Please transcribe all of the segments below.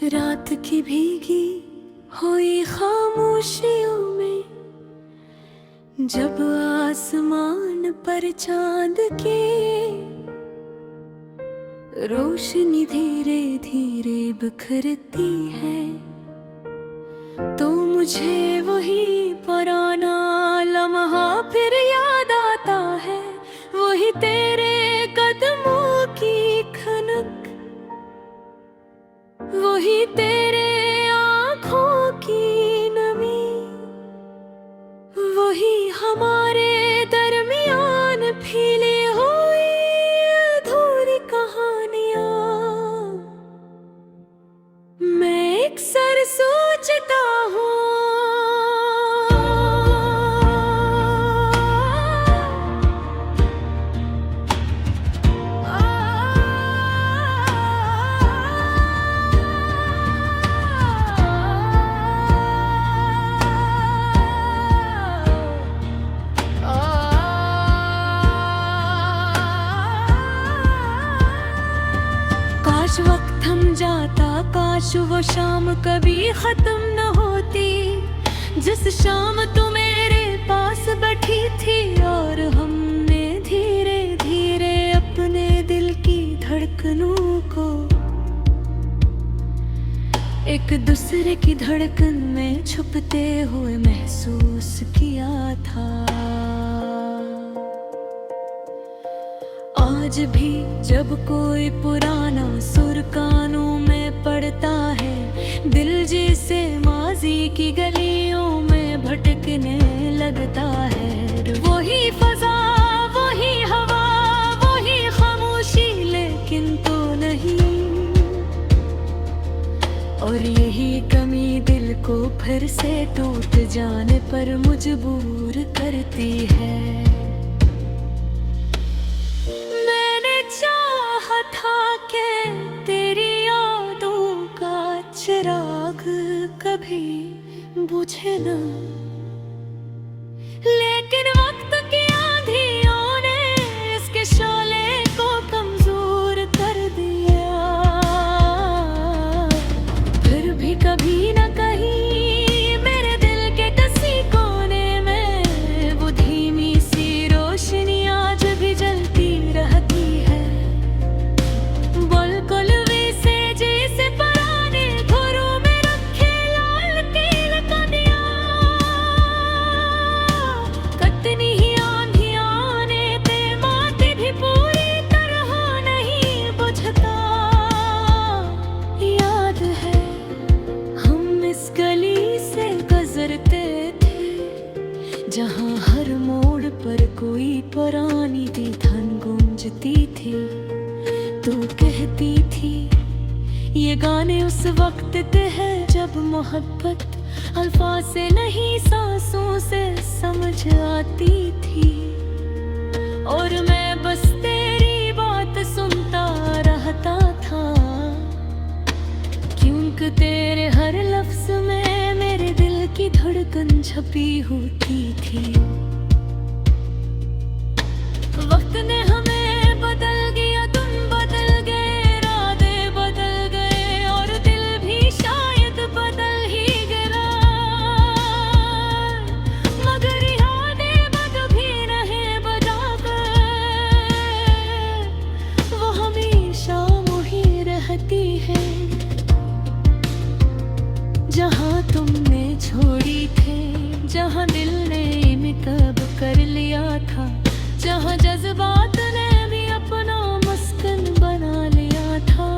रात की भीगी हुई खामोशियों में जब आसमान पर चांद की रोशनी धीरे धीरे बिखरती है, तो मुझे वही पुराना लम्हा फिर याद आता है। वही तेरे कदमों की खनक, वही तेरे आँखों की नमी, वही हमारे दरमियान फैली हुई अधूरी कहानियाँ। मैं अक्सर सोचता हूँ काश वक्त थम जाता, काश वो शाम कभी खत्म न होती, जिस शाम तू मेरे पास बैठी थी और हमने धीरे धीरे अपने दिल की धड़कनों को एक दूसरे की धड़कन में छुपते हुए महसूस किया था। आज भी जब कोई पुराना सुर कानों में पड़ता है, दिल जैसे माजी की गलियों में भटकने लगता है। वही फजा, वही हवा, वही खामोशी, लेकिन तो नहीं। और यही कमी दिल को फिर से टूट जाने पर मजबूर करती है। था कि तेरी यादों का चिराग कभी बुझे न, लेकिन वक्त की आंधियों ने इसके शोले को कमजोर कर दिया। फिर भी कभी न कहीं मेरे दिल के किसी कोने में वो धीमी सी रोशनी आज भी जलती रहती है। जहाँ हर मोड़ पर कोई पुरानी दी धन गूंजती थी, तू कहती थी ये गाने उस वक्त के हैं जब मोहब्बत अल्फाज से नहीं सांसों से समझ आती थी। और मैं बस तेरी बात सुनता रहता था, क्योंकि तेरे हर लफ्ज में मेरे दिल की धड़कन छपी होती थी। वक्त ने हमें बदल दिया, तुम बदल गए, इरादे बदल गए और दिल भी शायद बदल ही गया। मगर यादें बद भी रहे बजाकर, वो हमेशा वही रहती है जहाँ तुमने छोड़ी थे, जहाँ दिल ने इनकब कर लिया था, जहाँ जज्बात ने भी अपना मस्कन बना लिया था।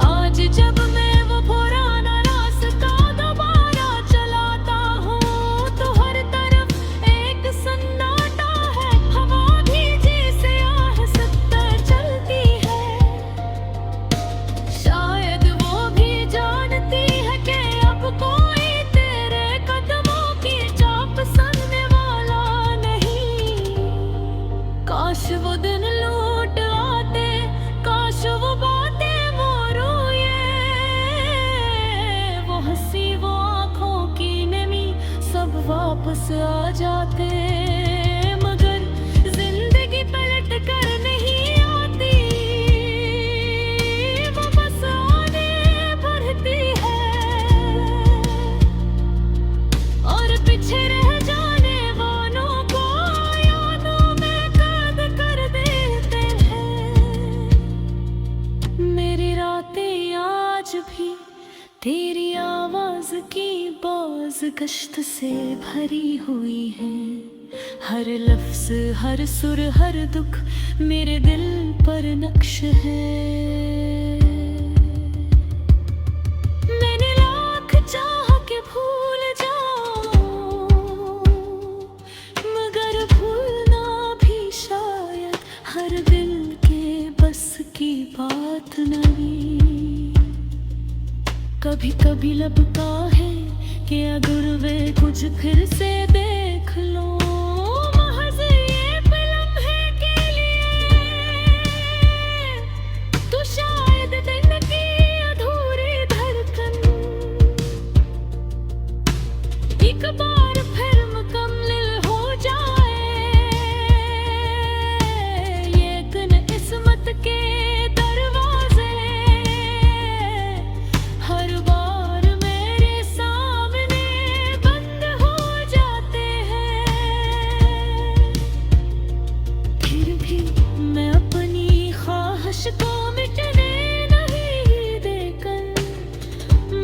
आज जब मैं वो पुराना रास्ता दोबारा चलाता हूँ, तो हर तरफ एक सन्नाटा है, हवा भी जैसे आहिस्ता चलती है। शायद वो भी जानती है कि अब कोई तेरे कदमों की चाप सुनने वाला नहीं। काश वो दिन लौट आते, काश वो बातें वो रोए, वो हंसी, वो आँखों की नमी सब वापस आ जाते। मगर जिंदगी पलट कर नहीं आती, वो बस आने आवाज गश्त से भरी हुई है, हर लफ्ज हर सुर हर दुख मेरे दिल पर नक्श है। मैंने लाख चाह के भूल जाऊं, मगर भूलना भी शायद हर दिल के बस की बात नहीं। कभी कभी लगता है कि अगर वे कुछ फिर से देख लो, महज ये लम्हे के लिए, तो शायद दिन की अधूरी धड़कन एक बार फिर मुकम्मल हो जाए। ये दिन किस्मत के दरवाजे हर बार मेरे सामने बंद हो जाते हैं। फिर भी मैं अपनी ख्वाहिश को मिटने नहीं देकर,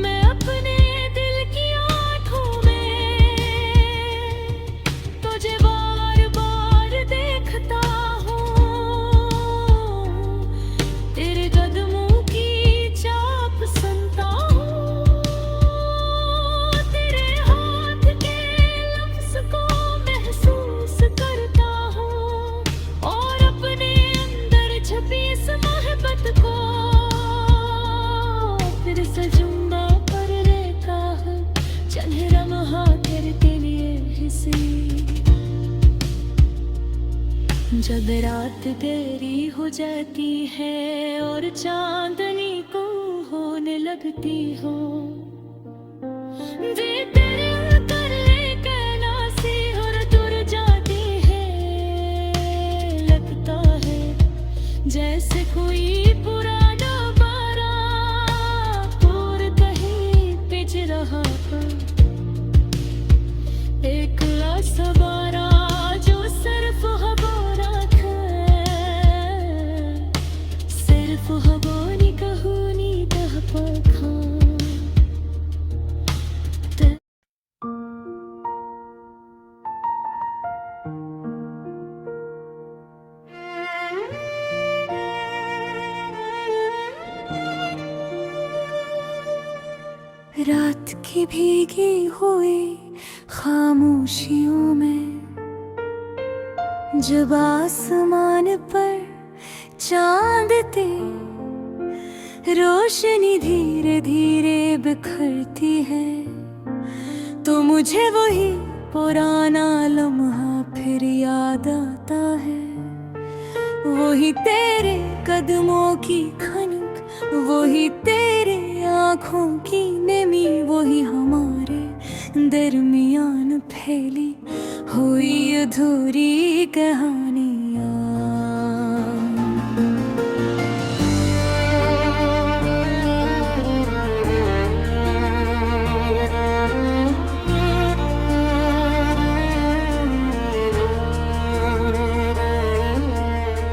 मैं अपने दिल की आंखों में तुझे बार बार देखता हूँ। तेरे कदमों की चाप सुनता हूँ, तेरे हाथ के लम्स को महसूस करता हूँ, और अपने अंदर छपी इस मोहब्बत को फिर से जुम्बा पर रहता है। चले लम्हा तेरे लिए हंसी, जब रात देरी हो जाती है और चांदनी को होने लगती हो, वे तेरे उतरने के नासी और दूर जाती है। लगता है जैसे कोई पुराना बारात और कहीं पिज रहा हो, एक असबारा जो सिर्फ हबोरात है, सिर्फ हबोनी कहूनी तह पखा। रात की भीगी हुई खामोशियों में, जब आसमान पर चांद तेरी रोशनी धीरे धीरे बिखरती है, तो मुझे वही पुराना लम्हा फिर याद आता है। वही तेरे कदमों की खनक, वही तेरे आँखों की नमी, वही हमारे दरमियान फैली हुई अधूरी कहानियाँ।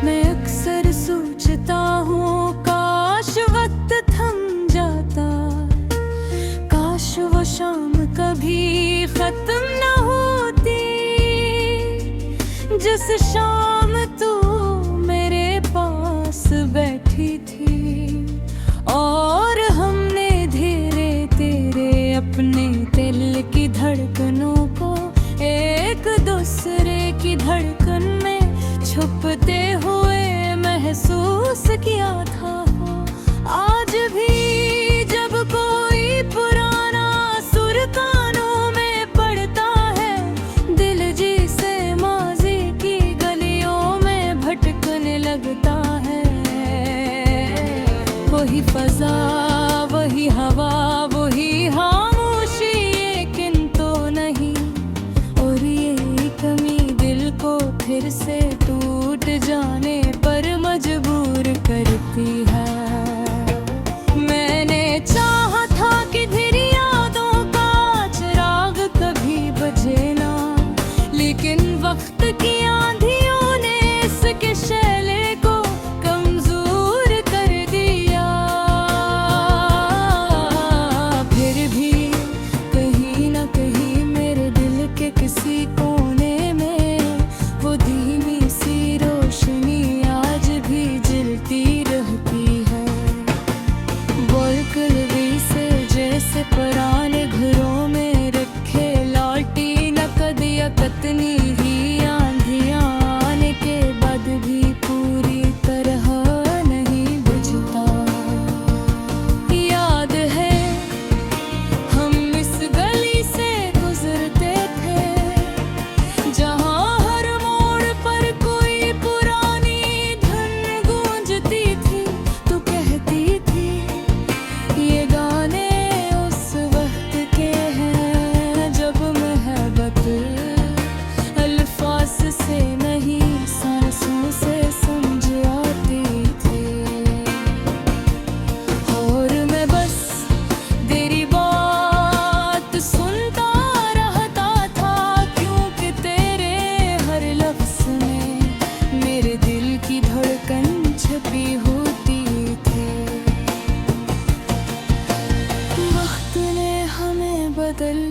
मैं अक्सर सोचता हूँ काश वक्त थम जाता, काश वो शाम कभी खत्म न होती, जिस शाम तू मेरे पास बैठी थी और हमने धीरे तेरे अपने दिल की धड़कनों को एक दूसरे की धड़कन में छुपते हुए महसूस किया था। आज भी जब कोई पुराना सुर कानों में पड़ता है, दिल जी से माजी की गलियों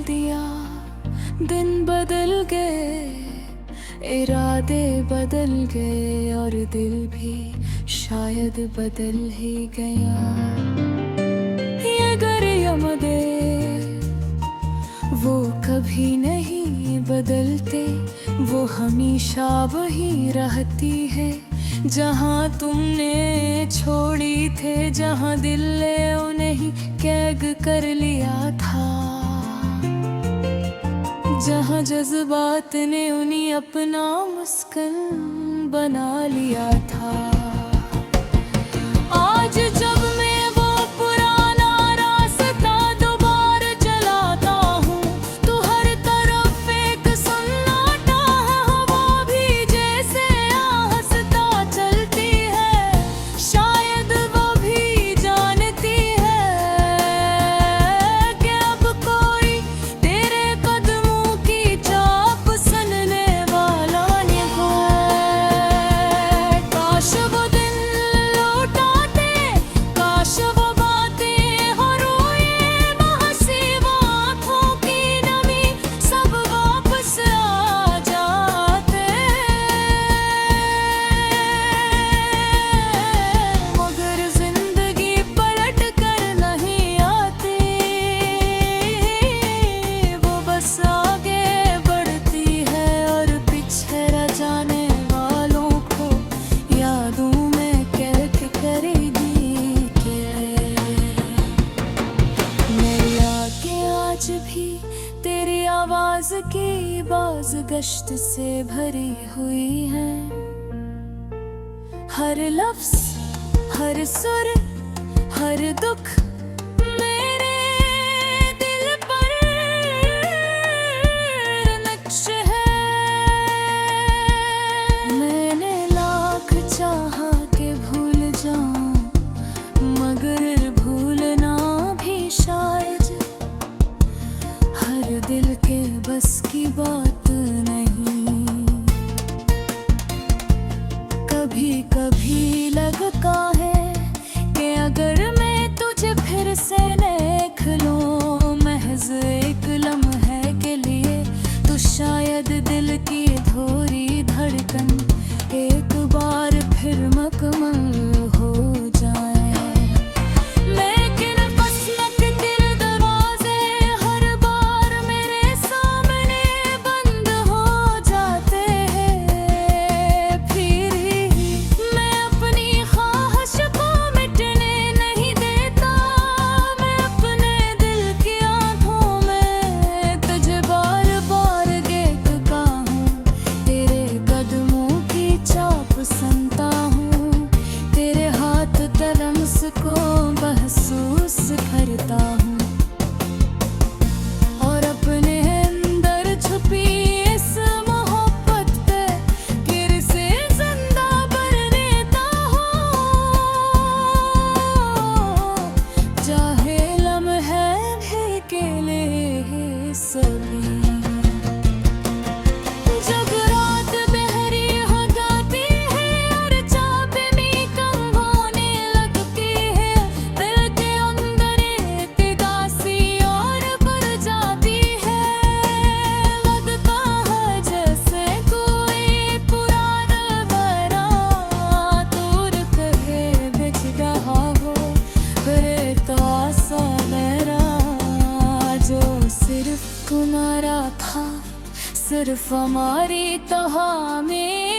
दिया। दिन बदल गए, इरादे बदल गए और दिल भी शायद बदल ही गया। ये गरियम दे वो कभी नहीं बदलते, वो हमेशा वही रहती है जहाँ तुमने छोड़ी थे, जहाँ दिल ने उन्हें कैद कर लिया था, जहाँ जज्बात ने उन्हें अपना मुस्कान बना लिया था। आज जब मैं वो पुराना रास्ता दोबारा चलाता हूँ तो हर तरफ एक सन्नाटा है, हवा भी जैसे आहिस्ता चलती है, शायद वो भी जानती है कि अब कोई तेरे कदमों की चाप सुनने वाला नहीं है। काश वो दिन लौटाते, काश वो बातें हो रोए महसीब आँखों की नमी सब वापस आ जाते, मगर जिंदगी पलट कर नहीं आती, वो बस आगे बढ़ती है और पीछे रह जाने वालों को यादों में कैद करेगी के। मेरी आंखें आज भी तेरी आवाज की बाज़गश्त से भरी हुई हैं, हर लफ्ज, हर सुर, हर दुख मेरे दिल पर नक्श है। मैंने लाख चाहा कि भूल जाऊं, मगर भूलना भी शायद हर दिल के बस की बात नहीं। कभी कभी लगता है कि अगर मैं तुझे फिर से देख लूं महज एक लम्हे के लिए, तो शायद दिल की थोड़ी धड़कन एक बार फिर मुकम्मल हो जाए। लेकिन बस मत तेरे दरवाजे हर बार मेरे सामने बंद हो जाते हैं, फिर ही मैं अपनी ख्वाहिश को मिटने नहीं देता। मैं अपने दिल की आंखों में तुझे बार बार देखता हूँ, तेरे कदमों की चाप सुनता हूँ, तेरे हाथ तलम्स को महसूस करता हूँ, और अपने अंदर छुपी इस मोहब्बत पे फिर से जिंदा कर देता हूँ, चाहे लम्हे भी अकेले सभी। जब रात बहरी हो जाती है और चाबी भी कम होने लगती है, दिल के अंदर एक उदासी और बढ़ जाती है। लगता है जैसे कोई पुराना बना दूर कहीं बिछ रहा हो, रहता सा मेरा जो सिर्फ तुम्हारा था, सिर्फ हमारी तहा में